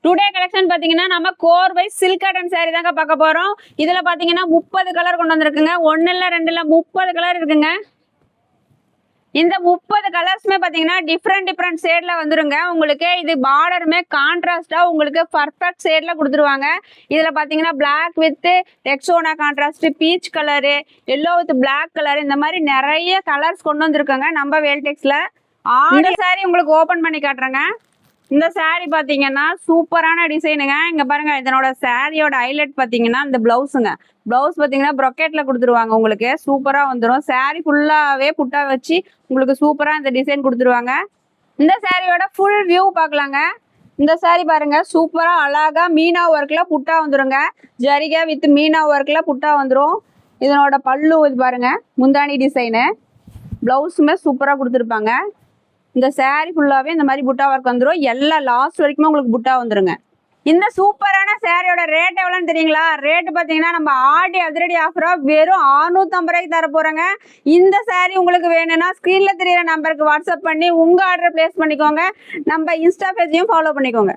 Today collection பாத்தீங்கன்னா நம்ம கோர்வை சில்க் காட்டன் saree தாங்க பார்க்க போறோம். இதுல பாத்தீங்கன்னா 30 கலர் கொண்டு வந்திருக்குங்க. 1 இல்ல 2 இல்ல 30 கலர் இருக்குங்க. இந்த 30 கலர்ஸ்மே பாத்தீங்கன்னா டிஃப்ரெண்ட் ஷேட்ல வந்துருங்க. உங்களுக்கு இது பார்டருமே கான்ட்ராஸ்டா உங்களுக்கு பர்ஃபெக்ட் ஷேட்ல கொடுத்துருவாங்க. இதுல பாத்தீங்கன்னா black with Rexona contrast, peach colour, yellow with black colour, இந்த மாதிரி நிறைய கலர்ஸ் கொண்டு வந்திருக்காங்க நம்ம வேல்டெக்ஸ்ல. இந்த saree உங்களுக்கு ஓபன் பண்ணி காட்டுறேங்க. இந்த saree பாத்தீங்கன்னா சூப்பரான டிசைனுங்க. இங்க பாருங்க, இதனோட சாரியோட ஹைலைட் பாத்தீங்கன்னா இந்த பிளவுஸுங்க. பிளவுஸ் பாத்தீங்கன்னா ப்ரொக்கெட்ல கொடுத்துருவாங்க. உங்களுக்கு சூப்பரா வந்துடும். saree ஃபுல்லாவே புட்டா வச்சு உங்களுக்கு சூப்பரா இந்த டிசைன் கொடுத்துருவாங்க. இந்த சாரியோட ஃபுல் வியூ பார்க்கலாங்க. இந்த saree பாருங்க, சூப்பரா அழகா மீனா ஒர்க்ல புட்டா வந்துருங்க. ஜரிகை வித் மீனா ஒர்க்ல புட்டா வந்துடும். இதனோட பல்லு இது பாருங்க, முந்தானி டிசைனு. பிளவுஸுமே சூப்பரா கொடுத்துருப்பாங்க. இந்த saree ஃபுல்லாவே இந்த மாதிரி புட்டா ஒர்க் வந்துடும். எல்லா லாஸ்ட் வரைக்குமே உங்களுக்கு புட்டா வந்துருங்க. இந்த சூப்பரான சாரியோட ரேட் எவ்வளோன்னு தெரியுங்களா? ரேட்டு பார்த்தீங்கன்னா நம்ம ஆடி அதிரடி ஆஃபரா வெறும் 650 ரூபாய்க்கு தர போறோங்க. இந்த saree உங்களுக்கு வேணும்னா ஸ்க்ரீன்ல தெரியுற நம்பருக்கு வாட்ஸ்அப் பண்ணி உங்க ஆர்டர் பிளேஸ் பண்ணிக்கோங்க. நம்ம இன்ஸ்டா பேஜையும் ஃபாலோ பண்ணிக்கோங்க.